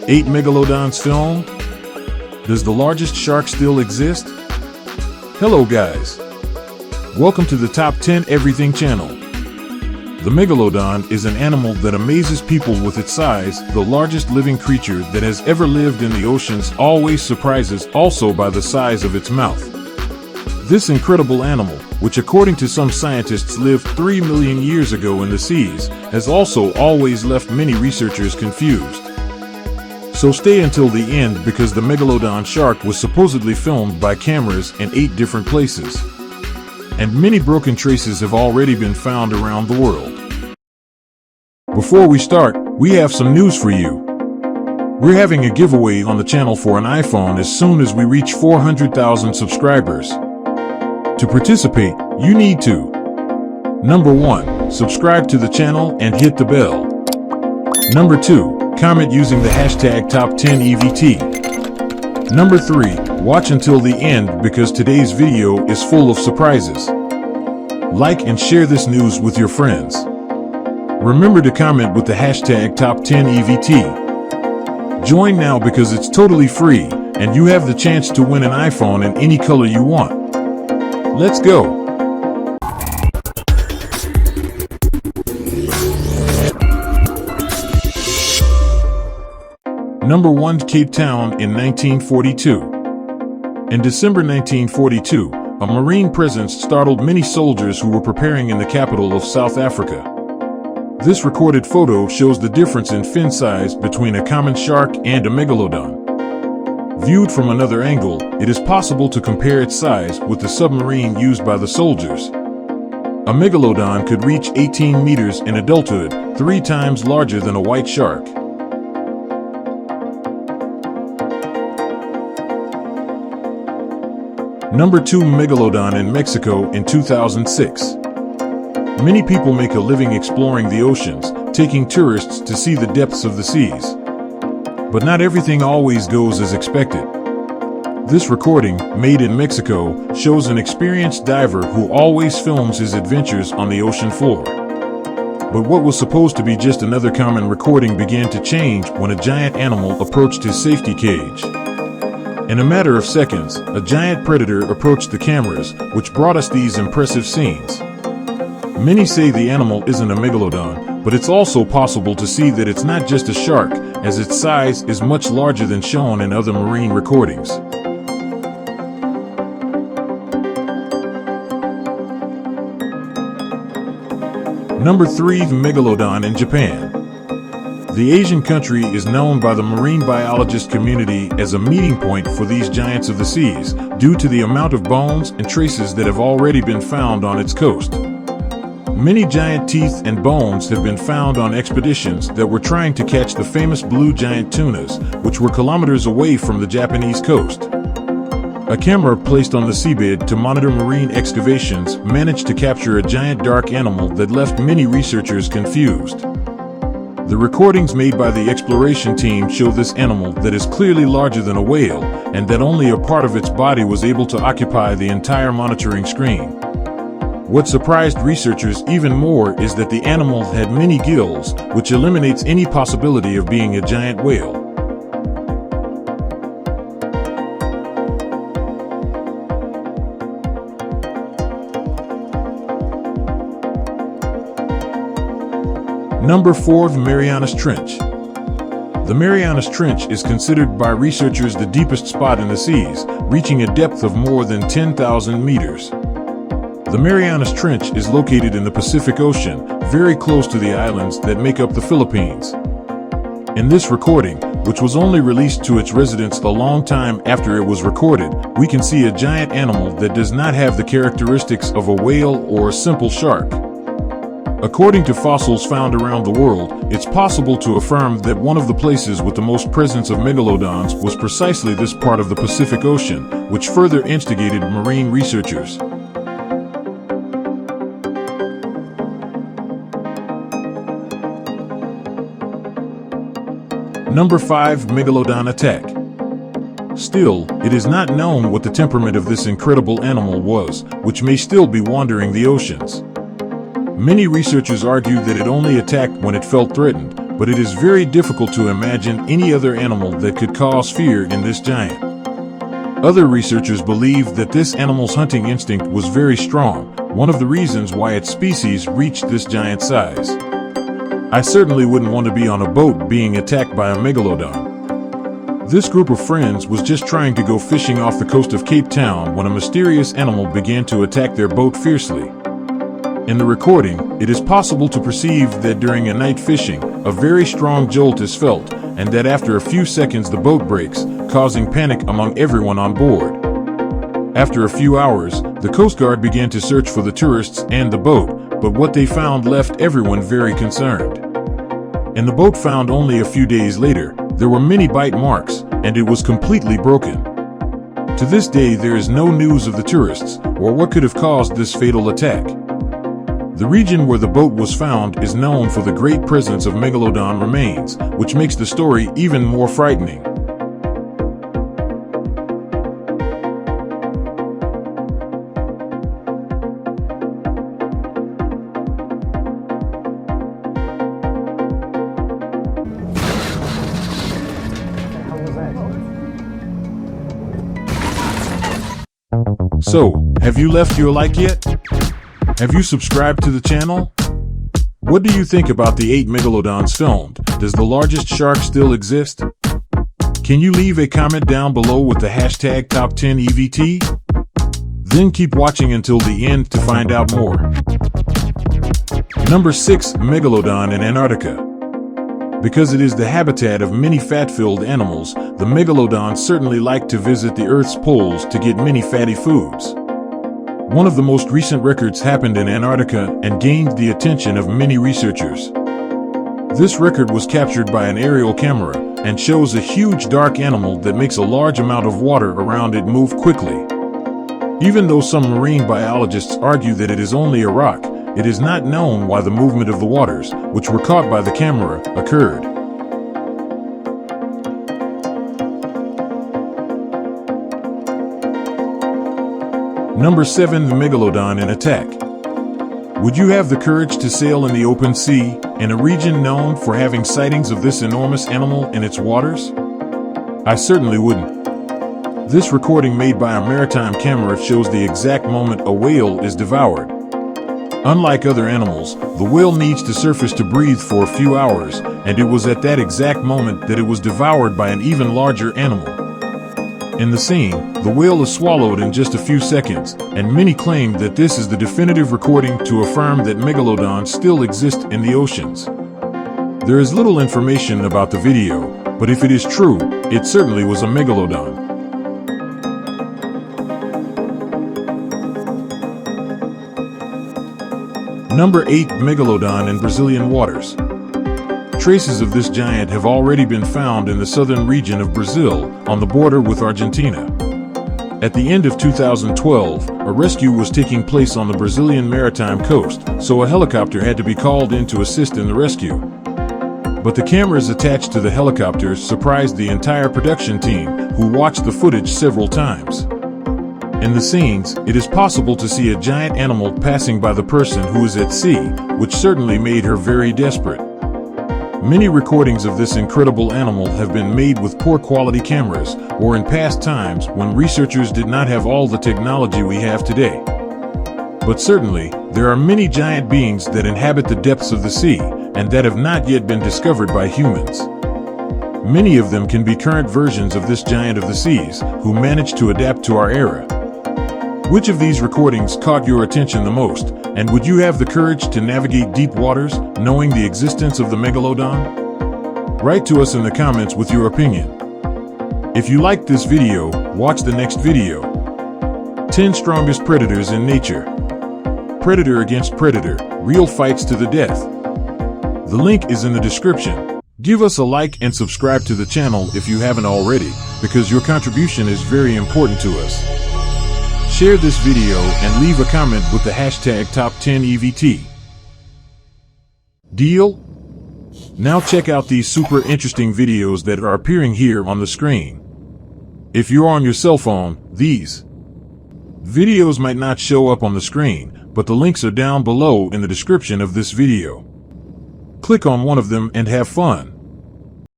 𝗬𝗑𝗏𝗧𝗏 film? Does the largest shark still exist? Hello guys! Welcome to the Top 10 Everything channel. The Megalodon is an animal that amazes people with its size. The largest living creature that has ever lived in the oceans always surprises also by the size of its mouth. This incredible animal, which according to some scientists lived 3 million years ago in the seas, has also always left many researchers confused. So stay until the end because the Megalodon shark was supposedly filmed by cameras in 8 different places. And many broken traces have already been found around the world. Before we start, we have some news for you. We're having a giveaway on the channel for an iPhone as soon as we reach 400,000 subscribers. To participate, you need to: Number 1, subscribe to the channel and hit the bell. Number 2, comment using the hashtag #Top10EVT. Number 3, watch until the end because today's video is full of surprises. Like and share this news with your friends. Remember to comment with the hashtag #Top10EVT. Join now because it's totally free and you have the chance to win an iPhone in any color you want. Let's go! Number 1, Cape Town in 1942. In December 1942, a Marine presence startled many soldiers who were preparing in the capital of South Africa. This recorded photo shows the difference in fin size between a common shark and a megalodon. Viewed from another angle, it is possible to compare its size with the submarine used by the soldiers. A megalodon could reach 18 meters in adulthood, 3 times larger than a white shark. Number 2, Megalodon in Mexico in 2006. Many people make a living exploring the oceans, taking tourists to see the depths of the seas. But not everything always goes as expected. This recording, made in Mexico, shows an experienced diver who always films his adventures on the ocean floor. But what was supposed to be just another common recording began to change when a giant animal approached his safety cage. In a matter of seconds, a giant predator approached the cameras, which brought us these impressive scenes. Many say the animal isn't a megalodon, but it's also possible to see that it's not just a shark, as its size is much larger than shown in other marine recordings. Number 3, Megalodon in Japan. The Asian country is known by the marine biologist community as a meeting point for these giants of the seas, due to the amount of bones and traces that have already been found on its coast. Many giant teeth and bones have been found on expeditions that were trying to catch the famous blue giant tunas, which were kilometers away from the Japanese coast. A camera placed on the seabed to monitor marine excavations managed to capture a giant dark animal that left many researchers confused. The recordings made by the exploration team show this animal that is clearly larger than a whale, and that only a part of its body was able to occupy the entire monitoring screen. What surprised researchers even more is that the animal had many gills, which eliminates any possibility of being a giant whale. Number 4, Mariana Trench. The Mariana Trench is considered by researchers the deepest spot in the seas, reaching a depth of more than 10,000 meters. The Mariana Trench is located in the Pacific Ocean, very close to the islands that make up the Philippines. In this recording, which was only released to its residents a long time after it was recorded, we can see a giant animal that does not have the characteristics of a whale or a simple shark. According to fossils found around the world, it's possible to affirm that one of the places with the most presence of megalodons was precisely this part of the Pacific Ocean, which further instigated marine researchers. Number 5, Megalodon Attack. Still, it is not known what the temperament of this incredible animal was, which may still be wandering the oceans. Many researchers argue that it only attacked when it felt threatened, but it is very difficult to imagine any other animal that could cause fear in this giant. Other researchers believe that this animal's hunting instinct was very strong, one of the reasons why its species reached this giant size. I certainly wouldn't want to be on a boat being attacked by a megalodon. This group of friends was just trying to go fishing off the coast of Cape Town when a mysterious animal began to attack their boat fiercely. In the recording, it is possible to perceive that during a night fishing, a very strong jolt is felt, and that after a few seconds the boat breaks, causing panic among everyone on board. After a few hours, the Coast Guard began to search for the tourists and the boat, but what they found left everyone very concerned. In the boat found only a few days later, there were many bite marks, and it was completely broken. To this day, there is no news of the tourists, or what could have caused this fatal attack. The region where the boat was found is known for the great presence of megalodon remains, which makes the story even more frightening. So, have you left your like yet? Have you subscribed to the channel? What do you think about the 8 megalodons filmed? Does the largest shark still exist? Can you leave a comment down below with the hashtag #Top10EVT? Then keep watching until the end to find out more. Number 6. Megalodon in Antarctica. Because it is the habitat of many fat-filled animals, the megalodons certainly like to visit the Earth's poles to get many fatty foods. One of the most recent records happened in Antarctica and gained the attention of many researchers. This record was captured by an aerial camera and shows a huge dark animal that makes a large amount of water around it move quickly. Even though some marine biologists argue that it is only a rock, it is not known why the movement of the waters, which were caught by the camera, occurred. Number 7. The Megalodon Attack. Would you have the courage to sail in the open sea, in a region known for having sightings of this enormous animal in its waters? I certainly wouldn't. This recording made by a maritime camera shows the exact moment a whale is devoured. Unlike other animals, the whale needs to surface to breathe for a few hours, and it was at that exact moment that it was devoured by an even larger animal. In the scene, the whale is swallowed in just a few seconds, and many claim that this is the definitive recording to affirm that megalodons still exist in the oceans. There is little information about the video, but if it is true, it certainly was a megalodon. Number 8. Megalodon in Brazilian waters. Traces of this giant have already been found in the southern region of Brazil, on the border with Argentina. At the end of 2012, a rescue was taking place on the Brazilian maritime coast, so a helicopter had to be called in to assist in the rescue. But the cameras attached to the helicopters surprised the entire production team, who watched the footage several times. In the scenes, it is possible to see a giant animal passing by the person who is at sea, which certainly made her very desperate. Many recordings of this incredible animal have been made with poor quality cameras, or in past times when researchers did not have all the technology we have today. But certainly, there are many giant beings that inhabit the depths of the sea, and that have not yet been discovered by humans. Many of them can be current versions of this giant of the seas, who managed to adapt to our era. Which of these recordings caught your attention the most, and would you have the courage to navigate deep waters, knowing the existence of the megalodon? Write to us in the comments with your opinion. If you liked this video, watch the next video. 10 strongest predators in nature. Predator against predator, real fights to the death. The link is in the description. Give us a like and subscribe to the channel if you haven't already, because your contribution is very important to us. Share this video and leave a comment with the hashtag #Top10EVT. Deal? Now check out these super interesting videos that are appearing here on the screen. If you're on your cell phone, these videos might not show up on the screen, but the links are down below in the description of this video. Click on one of them and have fun.